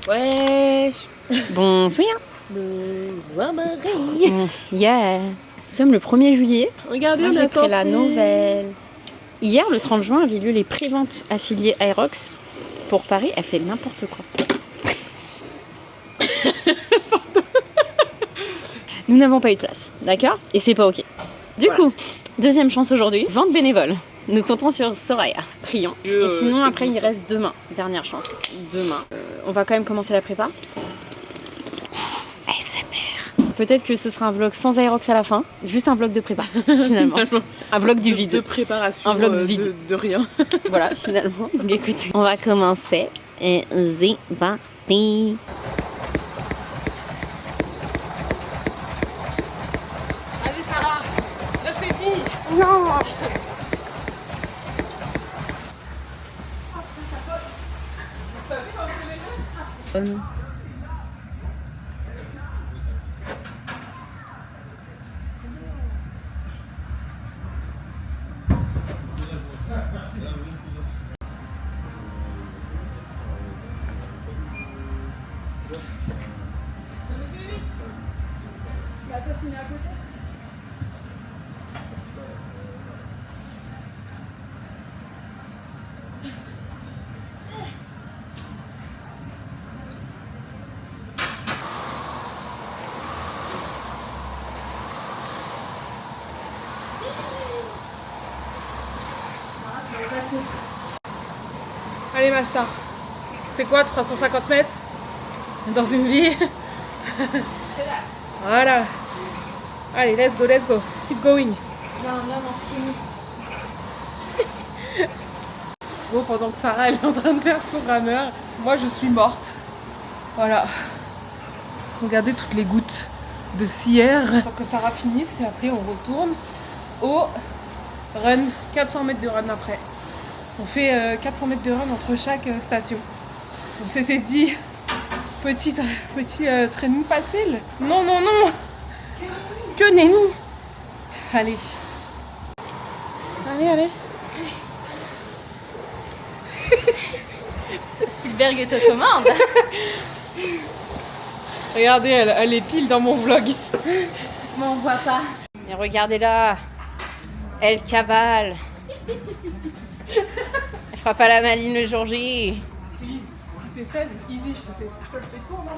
Wesh. Bonsoir. Bonsoir Marie. Yeah. Nous sommes le 1er juillet. Regardez, Moi, on a j'ai créé la sorti. nouvelle. Hier, le 30 juin, avaient lieu les préventes affiliées Aerox pour Paris. Elle fait n'importe quoi. Nous n'avons pas eu de place, d'accord? Et c'est pas ok. Du coup, deuxième chance aujourd'hui, vente bénévole. Nous comptons sur Soraya. Prions. Et sinon, après, il reste demain. Dernière chance. Demain. On va quand même commencer la prépa. ASMR. Peut-être que ce sera un vlog sans Aerox à la fin. Juste un vlog de prépa, finalement. Un vlog du vide. De préparation. Un vlog vide. De rien. Voilà, finalement. Donc écoutez, on va commencer. Et c'est parti. Allez Sarah, la fille. Non. Allez ma star. C'est quoi 350 mètres dans une vie? Voilà. Allez, let's go. Keep going. Bon, pendant que Sarah elle est en train de faire son rameur, moi je suis morte. Voilà. Regardez toutes les gouttes de cire. Pour que Sarah finisse et après on retourne au run. 400 mètres de run après. On fait 400 mètres de run entre chaque station. On s'était dit petit training facile. Non. Que nenni. Allez. Spielberg te commande. Regardez, elle est pile dans mon vlog. Mais on voit pas. Mais regardez là. Elle cavale. Elle fera pas la maline le jour J. Si c'est ça, easy, je te le fais tourner.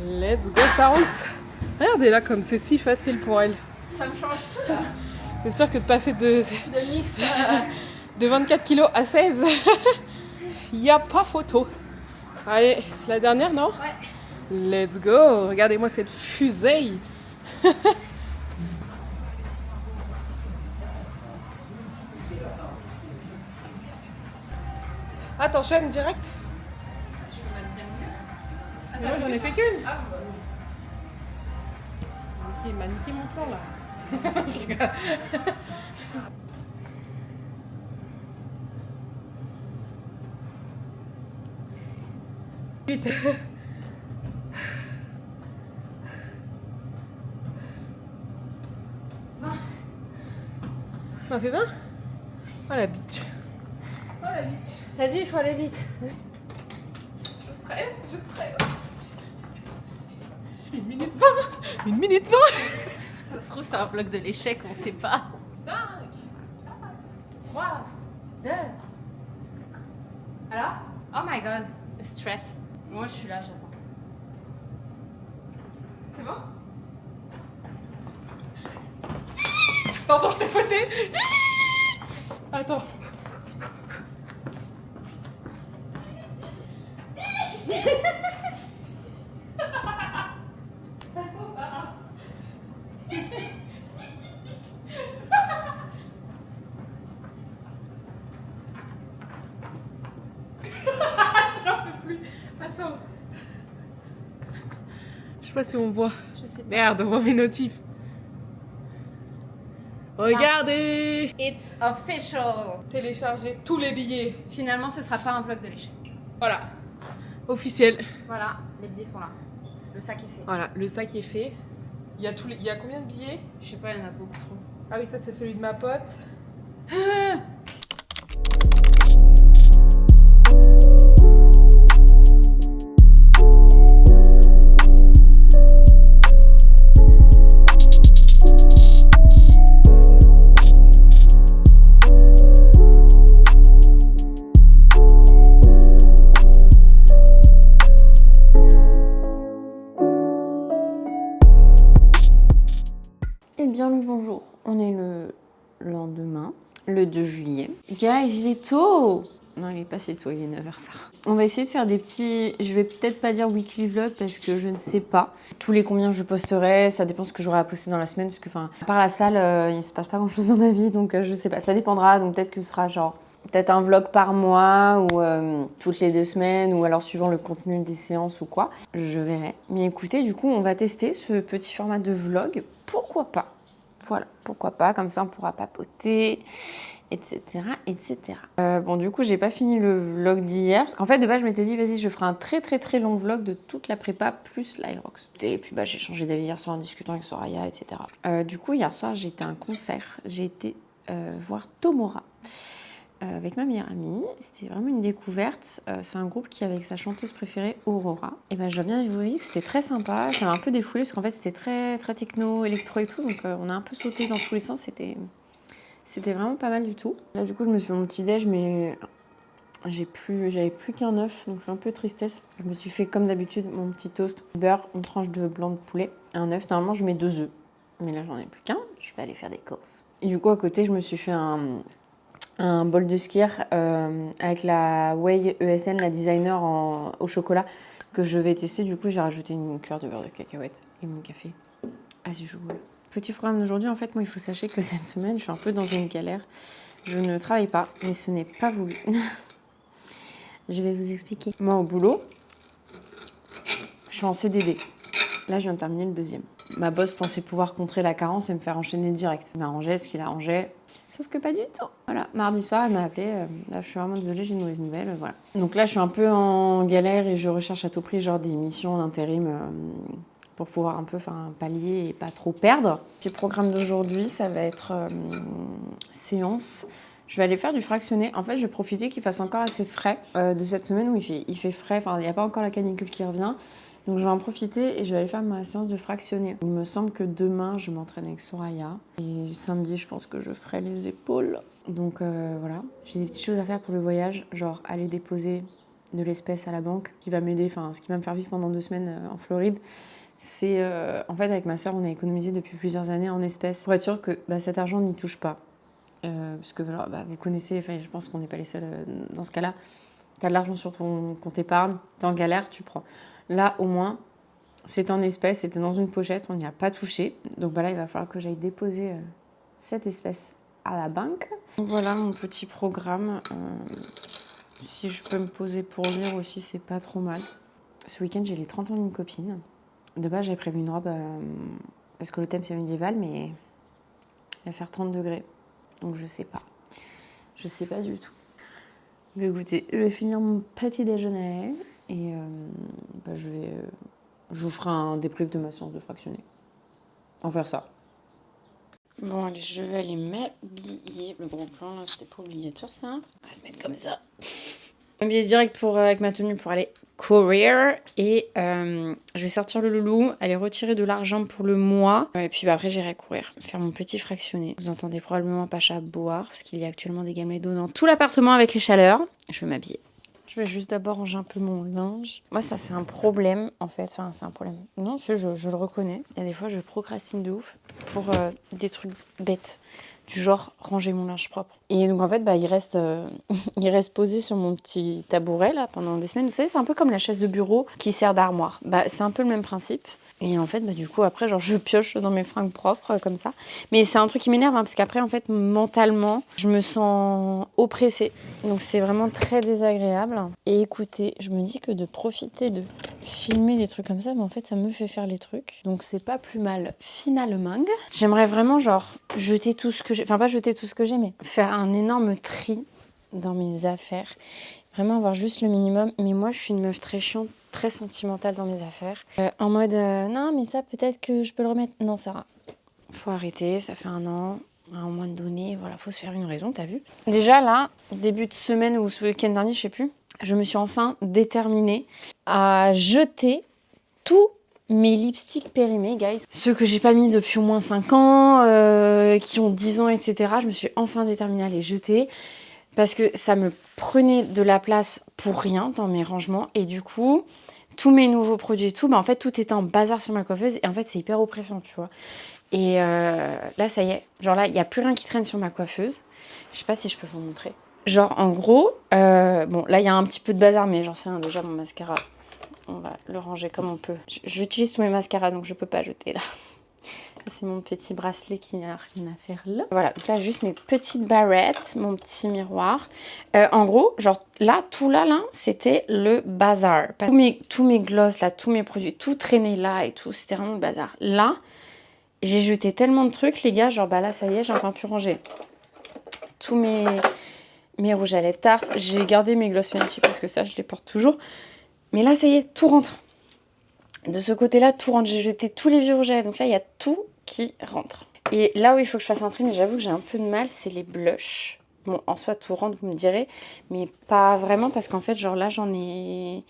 Let's go, Sarah. Regardez là comme c'est si facile pour elle. Ça me change tout là. C'est sûr que de passer de mix. de 24 kg à 16, il n'y a pas photo. Allez, la dernière, non? Ouais. Let's go. Regardez-moi cette fusée. Ah, t'enchaînes direct? Je fais ma deuxième vue. Moi, j'en ai fait qu'une. Il m'a niqué mon plan là. Je rigole. Vite. On a fait 20? Oh la bitch. T'as dit, il faut aller vite. Je stresse. 1 minute 20. 1 minute 20. Ça se trouve, c'est un bloc de l'échec, on sait pas. 5. 3, 2. Alors? Oh my god, le stress. Moi, je suis là, j'attends. C'est bon? Attends, je t'ai fouetté. Attends. Attends, Sarah. J'en peux plus. Attends. Je sais pas si on voit. Je sais pas. Merde, on voit mes notifs. Regardez. It's official. Télécharger tous les billets. Finalement, ce sera pas un vlog de l'échec. Voilà. Officiel. Voilà, les billets sont là. Le sac est fait. Voilà, le sac est fait. Il y a combien de billets? Je sais pas, il y en a beaucoup trop. Ah oui, ça c'est celui de ma pote. le 2 juillet. Guys, il est tôt. Non, il est pas si tôt, il est 9h ça. On va essayer de faire des petits... Je vais peut-être pas dire weekly vlog parce que je ne sais pas. Tous les combien je posterai, ça dépend ce que j'aurai à poster dans la semaine. Parce que, enfin, à part la salle, il se passe pas grand-chose dans ma vie. Donc, je sais pas. Ça dépendra. Donc, peut-être que ce sera genre... Peut-être un vlog par mois ou toutes les 2 semaines ou alors suivant le contenu des séances ou quoi. Je verrai. Mais écoutez, du coup, on va tester ce petit format de vlog. Pourquoi pas? Voilà, pourquoi pas. Comme ça, on pourra papoter, etc. etc. Bon, du coup, j'ai pas fini le vlog d'hier. Parce qu'en fait, de base, je m'étais dit, vas-y, je ferai un très long vlog de toute la prépa plus l'Aerox. Et puis, bah, j'ai changé d'avis hier soir en discutant avec Soraya, etc. Du coup, hier soir, j'ai été à un concert. J'ai été voir Tomora. Avec ma meilleure amie, c'était vraiment une découverte. C'est un groupe qui, avec sa chanteuse préférée, Aurora. Et ben, je dois bien avouer que c'était très sympa. Ça m'a un peu défoulé parce qu'en fait, c'était très techno, électro et tout. Donc, on a un peu sauté dans tous les sens. C'était vraiment pas mal du tout. Là, du coup, je me suis fait mon petit déj, mais j'avais plus qu'un œuf, donc je suis un peu tristesse. Je me suis fait, comme d'habitude, mon petit toast, beurre, une tranche de blanc de poulet, un œuf. Normalement, je mets 2 œufs. Mais là, j'en ai plus qu'un. Je vais aller faire des courses. Et du coup, à côté, je me suis fait un bol de skyr avec la Whey ESN, la designer au chocolat que je vais tester. Du coup, j'ai rajouté une cuillère de beurre de cacahuète et mon café as usual. Petit programme d'aujourd'hui, en fait, moi, il faut sachez que cette semaine, je suis un peu dans une galère. Je ne travaille pas, mais ce n'est pas voulu. Je vais vous expliquer. Moi, au boulot, je suis en CDD. Là, je viens de terminer le 2e. Ma boss pensait pouvoir contrer la carence et me faire enchaîner direct. Il m'a arrangé ce qu'il arrangeait. Sauf que pas du tout. Voilà, mardi soir, elle m'a appelé. Là, je suis vraiment désolée, j'ai une mauvaise nouvelle. Voilà. Donc là, je suis un peu en galère et je recherche à tout prix genre des missions d'intérim pour pouvoir un peu faire un palier et pas trop perdre. Le programme d'aujourd'hui, ça va être séance. Je vais aller faire du fractionné. En fait, je vais profiter qu'il fasse encore assez frais de cette semaine où il fait frais. Enfin, il n'y a pas encore la canicule qui revient. Donc je vais en profiter et je vais aller faire ma séance de fractionné. Il me semble que demain, je m'entraîne avec Soraya. Et samedi, je pense que je ferai les épaules. Donc voilà, j'ai des petites choses à faire pour le voyage. Genre aller déposer de l'espèce à la banque qui va m'aider, enfin ce qui va me faire vivre pendant 2 semaines en Floride. C'est en fait avec ma soeur, on a économisé depuis plusieurs années en espèces pour être sûr que cet argent n'y touche pas. Parce que voilà, vous connaissez, enfin je pense qu'on n'est pas les seuls dans ce cas-là. T'as de l'argent sur ton compte épargne, t'es en galère, tu prends. Là, au moins, c'est en espèces, c'était dans une pochette, on n'y a pas touché. Donc là, il va falloir que j'aille déposer cette espèce à la banque. Donc voilà mon petit programme. Si je peux me poser pour lire aussi, c'est pas trop mal. Ce week-end, j'ai les 30 ans d'une copine. De base, j'avais prévu une robe parce que le thème c'est médiéval, mais il va faire 30 degrés. Donc je sais pas. Je sais pas du tout. Mais écoutez, je vais finir mon petit déjeuner et je vous ferai un débrief de ma séance de fractionné. On va faire ça. Bon, allez, je vais aller m'habiller. Le gros plan, là, c'était pas obligatoire, ça. On va se mettre comme ça. M'habiller direct avec ma tenue pour aller courir. Et je vais sortir le loulou, aller retirer de l'argent pour le mois. Et puis après, j'irai courir, faire mon petit fractionné. Vous entendez probablement Pacha boire, parce qu'il y a actuellement des gamelles d'eau dans tout l'appartement avec les chaleurs. Je vais m'habiller. Je vais juste d'abord ranger un peu mon linge. Moi, ça, c'est un problème, en fait. Enfin, c'est un problème. Non, je le reconnais. Il y a des fois, je procrastine de ouf pour des trucs bêtes. Du genre, ranger mon linge propre. Et donc, en fait, il reste posé sur mon petit tabouret, là, pendant des semaines. Vous savez, c'est un peu comme la chaise de bureau qui sert d'armoire. C'est un peu le même principe. Et en fait, du coup, après, genre, je pioche dans mes fringues propres, comme ça. Mais c'est un truc qui m'énerve, parce qu'après, en fait, mentalement, je me sens oppressée. Donc, c'est vraiment très désagréable. Et écoutez, je me dis que de profiter de filmer des trucs comme ça, en fait, ça me fait faire les trucs. Donc, c'est pas plus mal, finalement. J'aimerais vraiment, genre, jeter tout ce que j'ai... Enfin, pas jeter tout ce que j'ai, mais faire un énorme tri dans mes affaires. Vraiment avoir juste le minimum. Mais moi, je suis une meuf très chiante, très sentimentale dans mes affaires. En mode, non, mais ça, peut-être que je peux le remettre. Non, Sarah, faut arrêter, ça fait 1 an. À un moment donné, voilà, faut se faire une raison, t'as vu. Déjà, là, début de semaine ou ce week-end dernier, je sais plus, je me suis enfin déterminée à jeter tous mes lipsticks périmés, guys. Ceux que j'ai pas mis depuis au moins 5 ans, qui ont 10 ans, etc. Je me suis enfin déterminée à les jeter. Parce que ça me prenait de la place pour rien dans mes rangements. Et du coup, tous mes nouveaux produits et tout, bah en fait tout était en bazar sur ma coiffeuse et en fait c'est hyper oppressant, tu vois. Et là ça y est, genre là il n'y a plus rien qui traîne sur ma coiffeuse. Je sais pas si je peux vous montrer. Genre en gros, bon là il y a un petit peu de bazar mais j'en sais rien, déjà mon mascara, on va le ranger comme on peut. J'utilise tous mes mascaras donc je peux pas jeter là. C'est mon petit bracelet qui n'a rien à faire là. Voilà, donc là juste mes petites barrettes, mon petit miroir. En gros, genre là, tout là, c'était le bazar. Tous mes gloss là, tous mes produits, tout traînait là et tout, c'était vraiment le bazar. Là, j'ai jeté tellement de trucs, les gars, genre bah là, ça y est, j'ai enfin pu ranger tous mes rouges à lèvres Tarte. J'ai gardé mes gloss Fenty parce que ça, je les porte toujours. Mais là, ça y est, tout rentre. De ce côté-là, tout rentre. J'ai jeté tous les vieux rouges à lèvres. Donc là, il y a tout qui rentre. Et là où il faut que je fasse un tri, mais j'avoue que j'ai un peu de mal, c'est les blushs. Bon, en soi, tout rentre, vous me direz. Mais pas vraiment parce qu'en fait, genre là, j'en ai...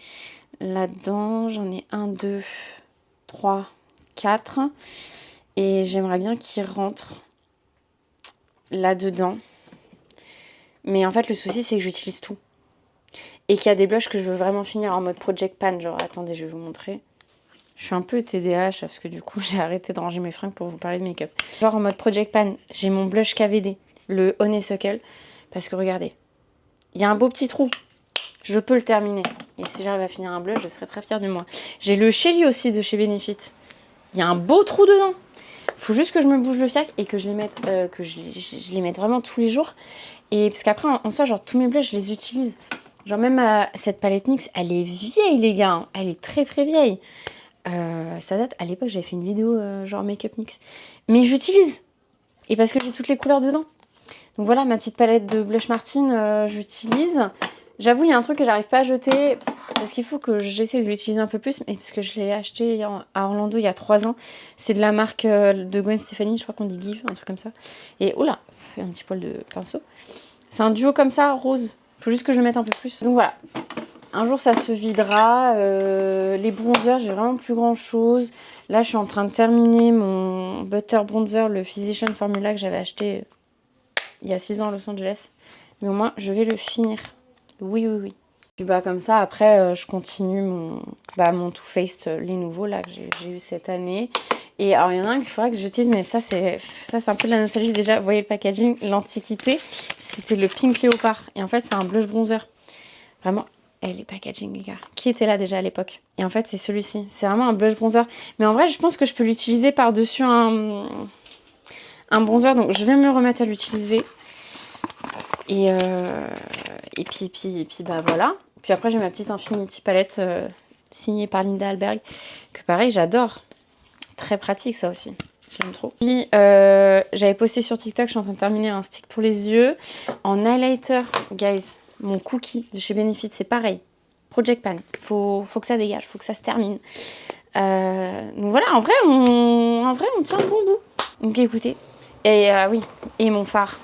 Là-dedans, j'en ai 1, 2, 3, 4. Et j'aimerais bien qu'ils rentrent là-dedans. Mais en fait, le souci, c'est que j'utilise tout. Et qu'il y a des blushs que je veux vraiment finir en mode Project Pan. Genre, attendez, je vais vous montrer. Je suis un peu TDAH parce que du coup, j'ai arrêté de ranger mes fringues pour vous parler de make-up. Genre en mode Project Pan, j'ai mon blush KVD, le Honeysuckle. Parce que regardez, il y a un beau petit trou. Je peux le terminer. Et si j'arrive à finir un blush, je serai très fière de moi. J'ai le Shelly aussi de chez Benefit. Il y a un beau trou dedans. Faut juste que je me bouge le fiac et que je les mette, je les mette vraiment tous les jours. Et parce qu'après, en soi, genre tous mes blushs, je les utilise. Genre même cette palette NYX, elle est vieille les gars. Hein. Elle est très très vieille. Ça date, à l'époque j'avais fait une vidéo genre make-up NYX. Mais j'utilise. Et parce que j'ai toutes les couleurs dedans. Donc voilà, ma petite palette de blush Martine, j'utilise. J'avoue, il y a un truc que j'arrive pas à jeter. Parce qu'il faut que j'essaie de l'utiliser un peu plus. Mais parce que je l'ai acheté à Orlando il y a 3 ans. C'est de la marque de Gwen Stefani, je crois qu'on dit Give, un truc comme ça. Et oula, fait un petit poil de pinceau. C'est un duo comme ça, rose. Faut juste que je le mette un peu plus. Donc voilà. Un jour ça se videra. Les bronzers, j'ai vraiment plus grand chose. Là je suis en train de terminer mon butter bronzer, le Physician Formula que j'avais acheté il y a 6 ans à Los Angeles. Mais au moins je vais le finir. Oui. Puis bah comme ça après je continue mon Too Faced, les nouveaux là que j'ai eu cette année. Et alors il y en a un qu'il faudrait que j'utilise, mais ça c'est un peu de la nostalgie déjà. Vous voyez le packaging, l'antiquité. C'était le Pink Léopard. Et en fait c'est un blush bronzer. Vraiment. Et les packaging, les gars. Qui était là déjà à l'époque? Et en fait, c'est celui-ci. C'est vraiment un blush bronzer. Mais en vrai, je pense que je peux l'utiliser par-dessus un bronzer. Donc, je vais me remettre à l'utiliser. Et puis, bah voilà. Puis après, j'ai ma petite Infinity palette signée par Linda Alberg. Que pareil, j'adore. Très pratique, ça aussi. J'aime trop. Puis, j'avais posté sur TikTok, je suis en train de terminer un stick pour les yeux. En highlighter, guys. Mon cookie de chez Benefit, c'est pareil. Project Pan. Faut que ça dégage, faut que ça se termine. Donc voilà, en vrai, on tient le bon bout. Donc écoutez. Et oui, et mon phare.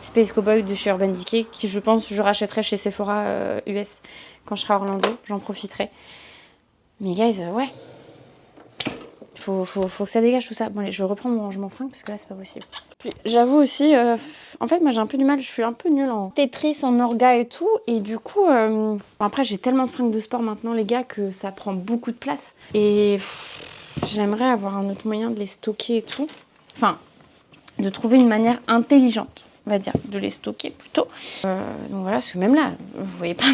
Space Cowboy de chez Urban Decay, qui je pense je rachèterai chez Sephora US quand je serai à Orlando. J'en profiterai. Mais guys, ouais. Faut que ça dégage tout ça. Bon allez, je reprends mon rangement fringue parce que là c'est pas possible. Puis j'avoue aussi, en fait moi j'ai un peu du mal, je suis un peu nulle en Tetris, en orga et tout. Et du coup, après j'ai tellement de fringues de sport maintenant les gars que ça prend beaucoup de place. Et j'aimerais avoir un autre moyen de les stocker et tout. Enfin, de trouver une manière intelligente, on va dire, de les stocker plutôt. Donc voilà, parce que même là, vous voyez pas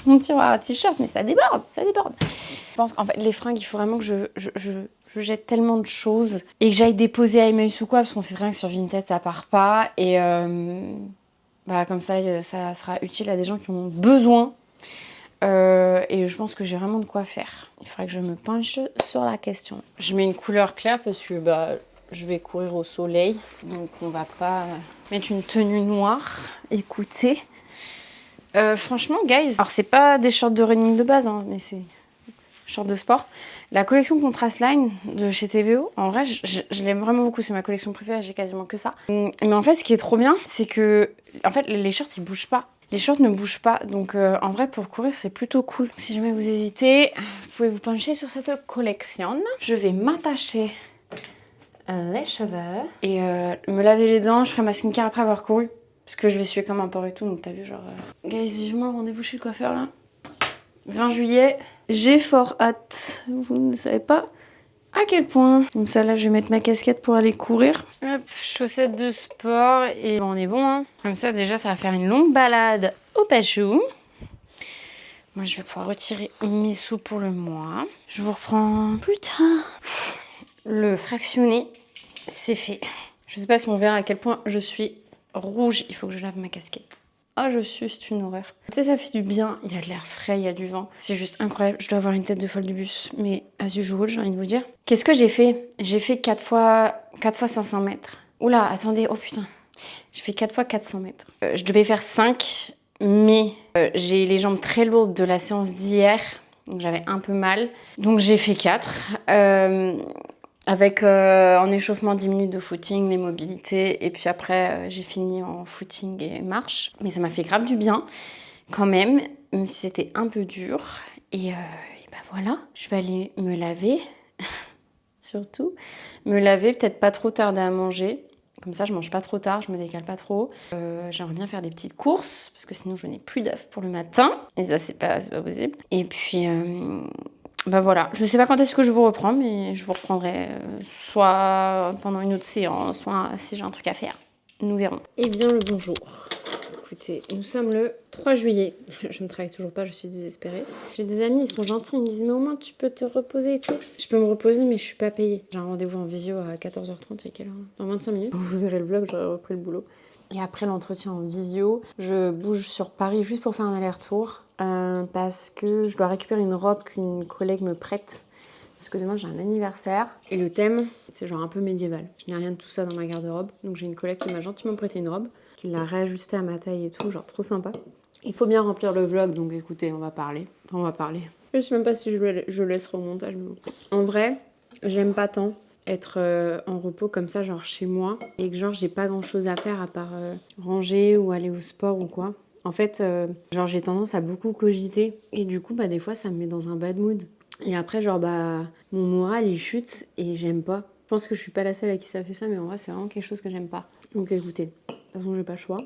mon tiroir à t-shirt, mais ça déborde. Je pense qu'en fait les fringues, il faut vraiment que je jette tellement de choses et que j'aille déposer à Emmaüs ou quoi, parce qu'on sait très bien que sur Vinted ça part pas. Et bah, comme ça sera utile à des gens qui en ont besoin. Et je pense que j'ai vraiment de quoi faire. Il faudrait que je me penche sur la question. Je mets une couleur claire parce que bah, je vais courir au soleil. Donc on va pas mettre une tenue noire. Écoutez. Franchement, guys, alors c'est pas des shorts de running de base, hein, mais c'est shorts de sport. La collection Contrast Line de chez TVO, en vrai, je l'aime vraiment beaucoup. C'est ma collection préférée, j'ai quasiment que ça. Mais en fait, ce qui est trop bien, c'est que en fait, les shorts, ils bougent pas. Les shorts ne bougent pas. Donc, en vrai, pour courir, c'est plutôt cool. Si jamais vous hésitez, vous pouvez vous pencher sur cette collection. Je vais m'attacher les cheveux et me laver les dents. Je ferai ma skincare après avoir couru. Parce que je vais suer comme un porc et tout. Donc, t'as vu, genre... Guys, vivement le rendez-vous chez le coiffeur, là. 20 juillet, j'ai fort hâte. Vous ne savez pas à quel point. Comme ça, là, je vais mettre ma casquette pour aller courir. Hop, chaussettes de sport et on est bon. Hein. Comme ça, déjà, ça va faire une longue balade au Pachou. Moi, je vais pouvoir retirer mes sous pour le mois. Je vous reprends plus tard. Le fractionné, c'est fait. Je sais pas si on verra à quel point je suis rouge. Il faut que je lave ma casquette. Ah, je suis, c'est une horreur. Tu sais, ça fait du bien. Il y a de l'air frais, il y a du vent. C'est juste incroyable. Je dois avoir une tête de folle du bus. Mais as usual, j'ai envie de vous dire. Qu'est-ce que j'ai fait? J'ai fait 4 fois 500 mètres. Oula, attendez. Oh putain. J'ai fait 4 fois 400 mètres. Je devais faire 5, mais j'ai les jambes très lourdes de la séance d'hier. Donc j'avais un peu mal. Donc j'ai fait 4. Avec en échauffement 10 minutes de footing, les mobilités, et puis après j'ai fini en footing et marche. Mais ça m'a fait grave du bien quand même si c'était un peu dur. Et ben voilà, je vais aller me laver, surtout. Me laver, peut-être pas trop tarder à manger. Comme ça, je mange pas trop tard, je me décale pas trop. J'aimerais bien faire des petites courses, parce que sinon je n'ai plus d'œufs pour le matin. Et ça, c'est pas possible. Et puis... bah voilà, je sais pas quand est-ce que je vous reprends, mais je vous reprendrai soit pendant une autre séance, soit si j'ai un truc à faire. Nous verrons. Eh bien le bonjour. Écoutez, nous sommes le 3 juillet. Je ne travaille toujours pas, je suis désespérée. J'ai des amis, ils sont gentils, ils me disent mais au moins tu peux te reposer et tout. Je peux me reposer mais je suis pas payée. J'ai un rendez-vous en visio à 14h30 et quelle heure? Dans 25 minutes. Vous verrez le vlog, j'aurai repris le boulot. Et après l'entretien en visio, je bouge sur Paris juste pour faire un aller-retour. Parce que je dois récupérer une robe qu'une collègue me prête. Parce que demain j'ai un anniversaire. Et le thème, c'est genre un peu médiéval. Je n'ai rien de tout ça dans ma garde-robe. Donc j'ai une collègue qui m'a gentiment prêté une robe. Qui l'a réajustée à ma taille et tout. Genre trop sympa. Il faut bien remplir le vlog. Donc écoutez, on va parler. Enfin, on va parler. Je sais même pas si je laisserai au montage. Mais... En vrai, j'aime pas tant être en repos comme ça, genre chez moi. Et que genre j'ai pas grand chose à faire à part ranger ou aller au sport ou quoi. En fait, genre j'ai tendance à beaucoup cogiter et du coup, bah des fois, ça me met dans un bad mood. Et après, genre bah mon moral il chute et j'aime pas. Je pense que je suis pas la seule à qui ça fait ça, mais en vrai, c'est vraiment quelque chose que j'aime pas. Donc écoutez, de toute façon, j'ai pas le choix.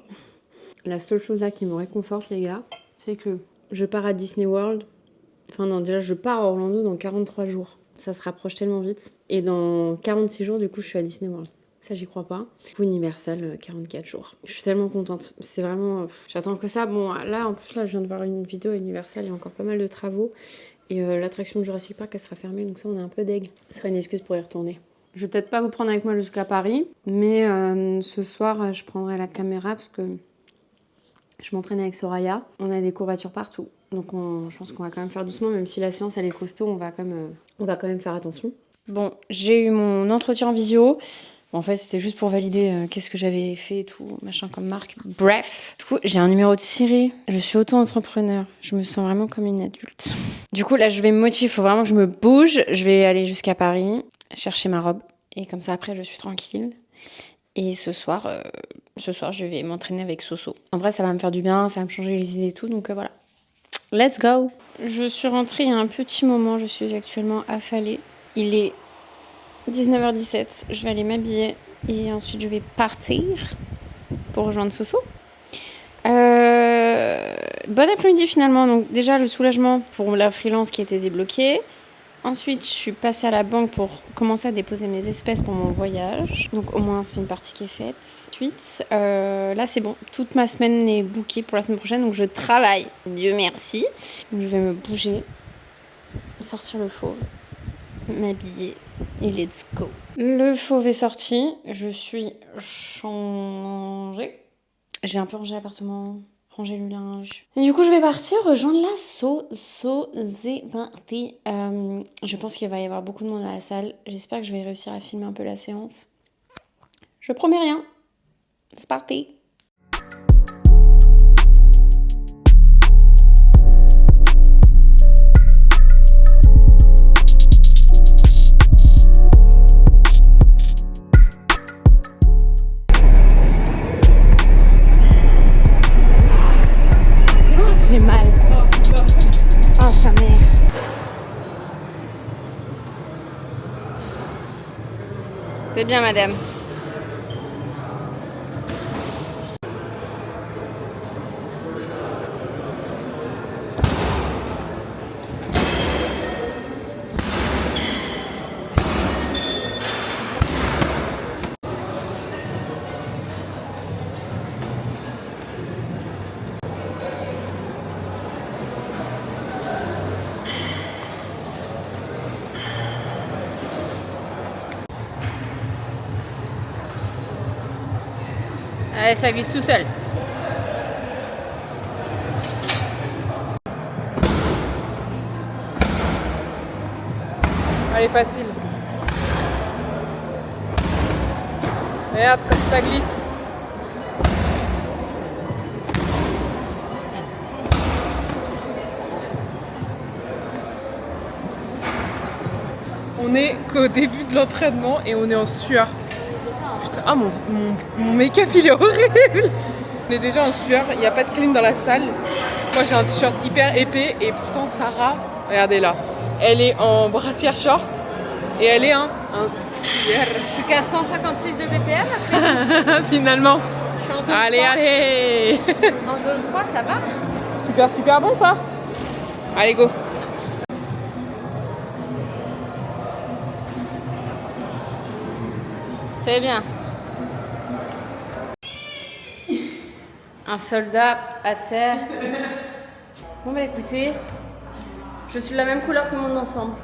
La seule chose là qui me réconforte, les gars, c'est que je pars à Disney World. Enfin non, déjà je pars à Orlando dans 43 jours. Ça se rapproche tellement vite. Et dans 46 jours, du coup, je suis à Disney World. Ça, j'y crois pas. Du coup, Universal, 44 jours. Je suis tellement contente. C'est vraiment... J'attends que ça. Bon, là, en plus, là, je viens de voir une vidéo à Universal. Il y a encore pas mal de travaux. Et l'attraction Jurassic Park, elle sera fermée. Donc ça, on est un peu deg. Ce serait une excuse pour y retourner. Je vais peut-être pas vous prendre avec moi jusqu'à Paris. Mais ce soir, je prendrai la caméra parce que je m'entraîne avec Soraya. On a des courbatures partout. Donc je pense qu'on va quand même faire doucement. Même si la séance, elle est costaud, on va quand même faire attention. Bon, j'ai eu mon entretien en visio. En fait, c'était juste pour valider qu'est-ce que j'avais fait et tout, machin comme marque. Bref. Du coup, j'ai un numéro de Siri. Je suis auto-entrepreneur. Je me sens vraiment comme une adulte. Du coup, là, je vais me motiver. Il faut vraiment que je me bouge. Je vais aller jusqu'à Paris, chercher ma robe. Et comme ça, après, je suis tranquille. Et ce soir, je vais m'entraîner avec Soso. En vrai, ça va me faire du bien. Ça va me changer les idées et tout. Donc voilà. Let's go. Je suis rentrée il y a un petit moment. Je suis actuellement affalée. Il est 19h17, je vais aller m'habiller et ensuite je vais partir pour rejoindre Soso. Bon après-midi finalement, donc déjà le soulagement pour la freelance qui était débloquée. Ensuite, je suis passée à la banque pour commencer à déposer mes espèces pour mon voyage. Donc au moins c'est une partie qui est faite. Ensuite, là c'est bon, toute ma semaine est bookée pour la semaine prochaine, donc je travaille. Dieu merci. Donc, je vais me bouger, sortir le fauve, m'habiller. Et let's go. Le fauve est sorti. Je suis changée. J'ai un peu rangé l'appartement, rangé le linge. Et du coup, je vais partir rejoindre la c'est parti. Je pense qu'il va y avoir beaucoup de monde à la salle. J'espère que je vais réussir à filmer un peu la séance. Je promets rien. C'est parti. J'ai mal. Oh, sa mère. C'est bien, madame. Allez, ça glisse tout seul. Allez, facile. Regarde comme ça glisse. On est qu'au début de l'entraînement et on est en sueur. Putain, ah mon make-up il est horrible. On est déjà en sueur, il n'y a pas de clim dans la salle. Moi j'ai un t-shirt hyper épais et pourtant Sarah, regardez là, elle est en brassière short et elle est un sueur. Je suis qu'à 156 de BPM après. Finalement. Je suis en zone Allez, 3. allez. En zone 3, ça va? Super, super bon ça. Allez, go. C'est bien. Un soldat à terre. Bon bah écoutez, je suis de la même couleur que mon ensemble.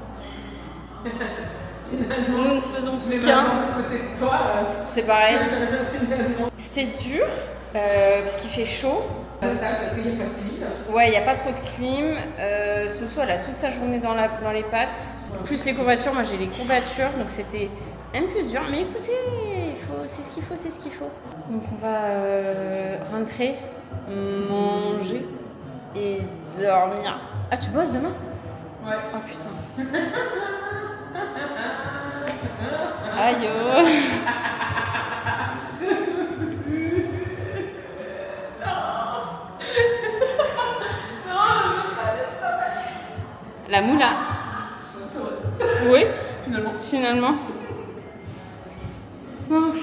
Nous ne faisons qu'un. côté de toi. C'est pareil. C'était dur parce qu'il fait chaud. C'est ça, parce qu'il n'y a pas de clim. Ouais, il n'y a pas trop de clim. Soso, elle a toute sa journée dans les pattes. Plus les courbatures, moi j'ai les courbatures, donc c'était un peu dur. Mais écoutez, c'est ce qu'il faut, c'est ce qu'il faut. Donc on va rentrer, manger et dormir. Ah, tu bosses demain? Ouais. Oh putain. Aïe oh. La moula. Oui, finalement. Oh,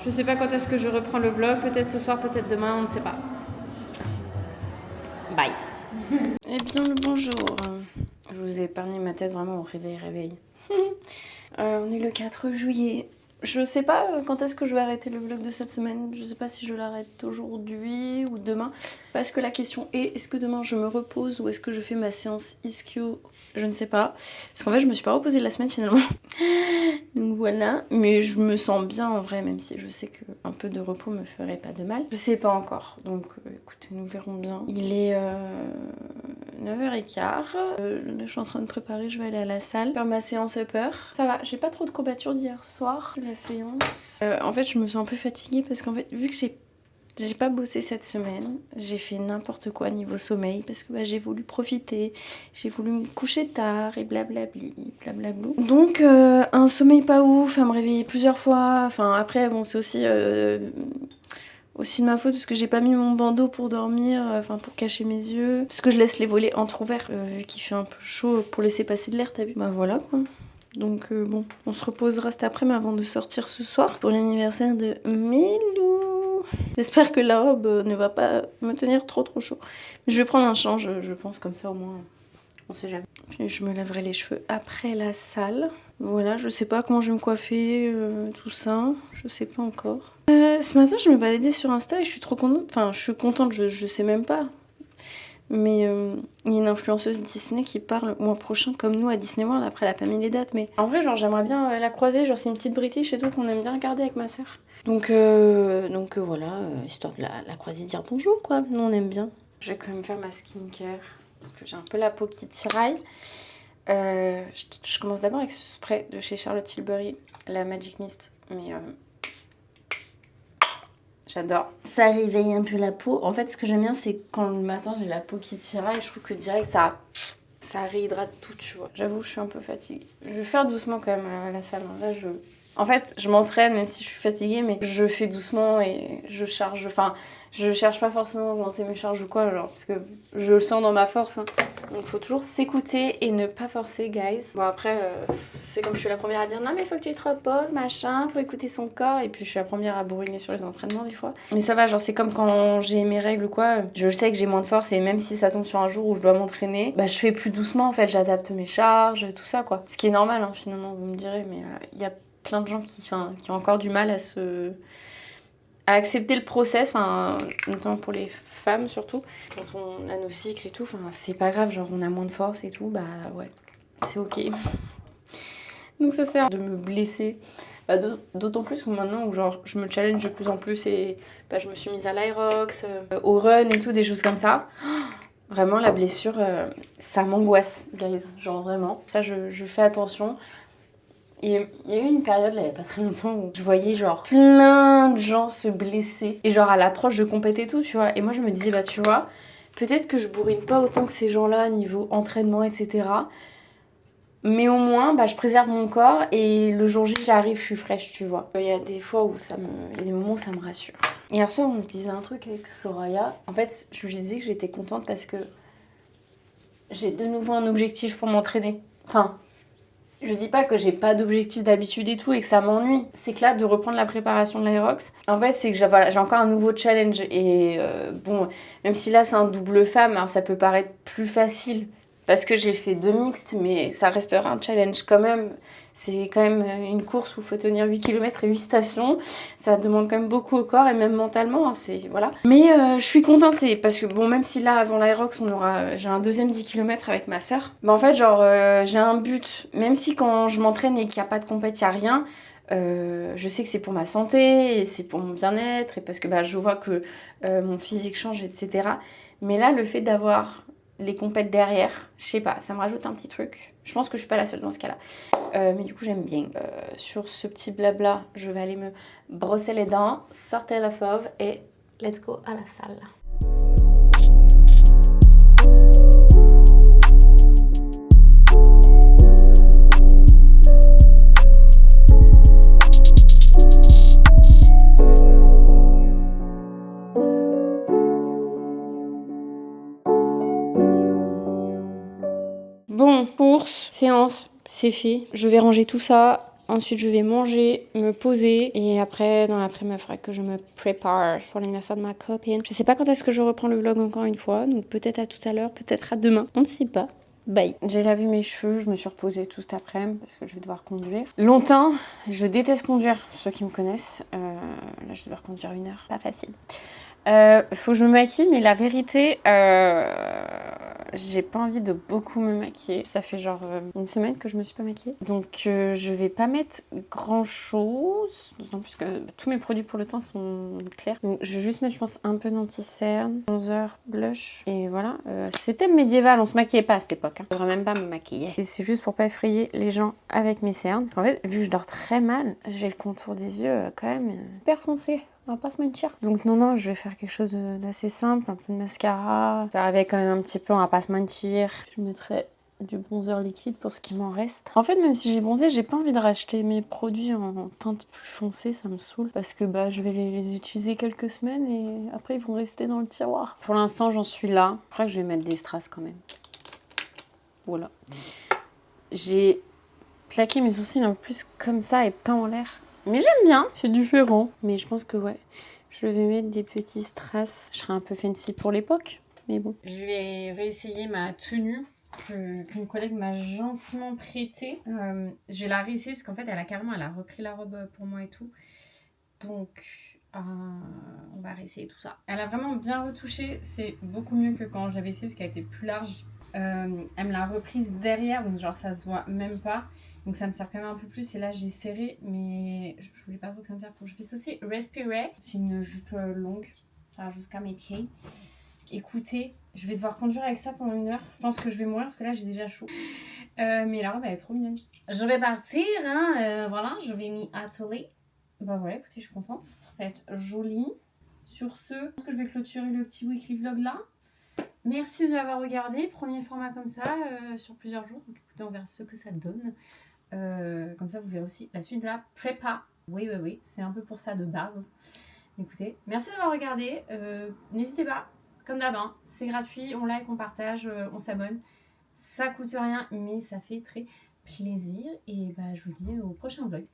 je sais pas quand est-ce que je reprends le vlog, peut-être ce soir, peut-être demain, on ne sait pas. Bye. Eh bien le bonjour. Je vous ai épargné ma tête vraiment au réveil. On est le 4 juillet. Je sais pas quand est-ce que je vais arrêter le vlog de cette semaine. Je sais pas si je l'arrête aujourd'hui ou demain. Parce que la question est que demain je me repose ou est-ce que je fais ma séance ischio? Je ne sais pas. Parce qu'en fait je me suis pas reposée la semaine finalement. Donc voilà. Mais je me sens bien en vrai, même si je sais qu'un peu de repos me ferait pas de mal. Je sais pas encore. Donc écoutez, nous verrons bien. Il est 9h15. Là, je suis en train de préparer, je vais aller à la salle faire ma séance upper. Ça va, j'ai pas trop de courbatures d'hier soir, la séance. En fait, je me sens un peu fatiguée parce qu'en fait, vu que j'ai pas bossé cette semaine, j'ai fait n'importe quoi niveau sommeil parce que j'ai voulu profiter, j'ai voulu me coucher tard et blablabli, blablablou. Donc un sommeil pas ouf, à me réveiller plusieurs fois. Enfin après, bon, c'est aussi de ma faute parce que j'ai pas mis mon bandeau pour dormir, pour cacher mes yeux. Parce que je laisse les volets entrouverts vu qu'il fait un peu chaud pour laisser passer de l'air, t'as vu? Bah voilà quoi. Donc bon, on se reposera cet après-midi avant de sortir ce soir pour l'anniversaire de Mélou. J'espère que la robe ne va pas me tenir trop chaud. Mais je vais prendre un change, je pense, comme ça au moins, on sait jamais. Puis je me laverai les cheveux après la salle. Voilà, je sais pas comment je vais me coiffer, tout ça, je sais pas encore. Ce matin, je me baladais sur Insta et je suis trop contente. Enfin, je suis contente, je sais même pas. Mais il y a une influenceuse Disney qui parle le mois prochain comme nous à Disney World. Après, elle a pas mis les dates. Mais en vrai, genre, j'aimerais bien la croiser. Genre, c'est une petite British et tout qu'on aime bien regarder avec ma sœur. Donc voilà, histoire de la croiser, dire bonjour, quoi. Nous, on aime bien. Je vais quand même faire ma skincare parce que j'ai un peu la peau qui tiraille. Je commence d'abord avec ce spray de chez Charlotte Tilbury, la Magic Mist. Mais j'adore. Ça réveille un peu la peau. En fait, ce que j'aime bien, c'est quand le matin, j'ai la peau qui tiraille. Je trouve que direct, ça réhydrate tout, tu vois. J'avoue, je suis un peu fatiguée. Je vais faire doucement quand même à la salle. Là, En fait, je m'entraîne même si je suis fatiguée, mais je fais doucement et je charge. Enfin, je cherche pas forcément à augmenter mes charges ou quoi, genre, parce que je le sens dans ma force. Hein. Donc, faut toujours s'écouter et ne pas forcer, guys. Bon, après, c'est comme je suis la première à dire non, mais faut que tu te reposes, machin, pour écouter son corps. Et puis, je suis la première à bourriner sur les entraînements, des fois. Mais ça va, genre, c'est comme quand j'ai mes règles ou quoi. Je sais que j'ai moins de force et même si ça tombe sur un jour où je dois m'entraîner, bah, je fais plus doucement, en fait, j'adapte mes charges, tout ça, quoi. Ce qui est normal, hein, finalement, vous me direz, mais il y a plein de gens qui ont encore du mal à accepter le process, notamment pour les femmes surtout. Quand on a nos cycles et tout, c'est pas grave, genre on a moins de force et tout, bah ouais, c'est ok. Donc ça sert de me blesser D'autant plus où maintenant où genre je me challenge de plus en plus et je me suis mise à l'Aerox, au run et tout, des choses comme ça. Vraiment la blessure, ça m'angoisse, guys, genre vraiment. Ça je fais attention. Et il y a eu une période là il y a pas très longtemps où je voyais genre plein de gens se blesser. Et genre à l'approche de compète et tout, tu vois. Et moi je me disais bah tu vois, peut-être que je bourrine pas autant que ces gens-là niveau entraînement, etc. Mais au moins, je préserve mon corps et le jour J, j'arrive, je suis fraîche, tu vois. Il y a des fois où il y a des moments où ça me rassure. Hier soir, on se disait un truc avec Soraya. En fait, je lui disais que j'étais contente parce que j'ai de nouveau un objectif pour m'entraîner. Enfin, je dis pas que j'ai pas d'objectif d'habitude et tout et que ça m'ennuie. C'est que là, de reprendre la préparation de l'Aerox, en fait, c'est que j'ai encore un nouveau challenge. Et bon, même si là, c'est un double femme, alors ça peut paraître plus facile. Parce que j'ai fait 2 mixtes, mais ça restera un challenge quand même. C'est quand même une course où il faut tenir 8 km et 8 stations. Ça demande quand même beaucoup au corps et même mentalement. Hein, voilà. Mais je suis contente parce que bon, même si là, avant l'Aerox, j'ai un deuxième 10 km avec ma sœur. Mais en fait, genre, j'ai un but. Même si quand je m'entraîne et qu'il n'y a pas de compète, il n'y a rien. Je sais que c'est pour ma santé et c'est pour mon bien-être et parce que je vois que mon physique change, etc. Mais là, le fait d'avoir les compètes derrière, je sais pas, ça me rajoute un petit truc. Je pense que je suis pas la seule dans ce cas-là. Mais du coup, j'aime bien. Sur ce petit blabla, je vais aller me brosser les dents, sortir la fauve et let's go à la salle. Bon, course, séance, c'est fait. Je vais ranger tout ça. Ensuite, je vais manger, me poser. Et après, dans l'après-midi, il faudra que je me prépare pour l'anniversaire de ma copine. Je sais pas quand est-ce que je reprends le vlog encore une fois. Donc peut-être à tout à l'heure, peut-être à demain. On ne sait pas. Bye. J'ai lavé mes cheveux, je me suis reposée tout cet après-midi parce que je vais devoir conduire. Longtemps, je déteste conduire, ceux qui me connaissent. Là, je vais devoir conduire 1 heure. Pas facile. Faut que je me maquille, mais la vérité, j'ai pas envie de beaucoup me maquiller. Ça fait genre 1 semaine que je me suis pas maquillée. Donc je vais pas mettre grand chose. D'autant plus que tous mes produits pour le teint sont clairs. Donc je vais juste mettre, je pense, un peu d'anti-cerne, bronzer, blush. Et voilà. C'était médiéval, on se maquillait pas à cette époque. Hein. Je devrais même pas me maquiller. Et c'est juste pour pas effrayer les gens avec mes cernes. En fait, vu que je dors très mal, j'ai le contour des yeux quand même hyper foncé. On va pas se mentir. Donc non, je vais faire quelque chose d'assez simple, un peu de mascara. Ça arrivait quand même un petit peu, on va pas se mentir. Je mettrai du bronzer liquide pour ce qui m'en reste. En fait, même si j'ai bronzé, j'ai pas envie de racheter mes produits en teinte plus foncée, ça me saoule. Parce que je vais les utiliser quelques semaines et après ils vont rester dans le tiroir. Pour l'instant, j'en suis là. Je crois que je vais mettre des strass quand même. Voilà. J'ai plaqué mes sourcils un peu plus comme ça et pas en l'air. Mais j'aime bien, c'est différent. Mais je pense que je vais mettre des petits strass. Je serai un peu fancy pour l'époque, mais bon. Je vais réessayer ma tenue qu'une collègue m'a gentiment prêtée. Je vais la réessayer parce qu'en fait, elle a repris la robe pour moi et tout. Donc, on va réessayer tout ça. Elle a vraiment bien retouché. C'est beaucoup mieux que quand je l'avais essayé parce qu'elle était plus large. Elle me l'a reprise derrière, donc genre ça se voit même pas. Donc ça me sert quand même un peu plus. Et là j'ai serré, mais je voulais pas trop que ça me serve pour que je puisse aussi respirer. C'est une jupe longue, ça va jusqu'à mes pieds. Écoutez, je vais devoir conduire avec ça pendant 1 heure. Je pense que je vais mourir parce que là j'ai déjà chaud. Mais la robe elle est trop mignonne. Je vais partir, hein. Voilà, je vais m'y atteler. Voilà, écoutez, je suis contente. Ça va être joli. Sur ce, je pense que je vais clôturer le petit weekly vlog là. Merci de l'avoir regardé, premier format comme ça, sur plusieurs jours. Donc écoutez, on verra ce que ça donne. Comme ça, vous verrez aussi la suite de la prépa. Oui, c'est un peu pour ça de base. Écoutez, merci d'avoir regardé. N'hésitez pas, comme d'hab, hein, c'est gratuit, on like, on partage, on s'abonne. Ça coûte rien, mais ça fait très plaisir. Et je vous dis au prochain vlog.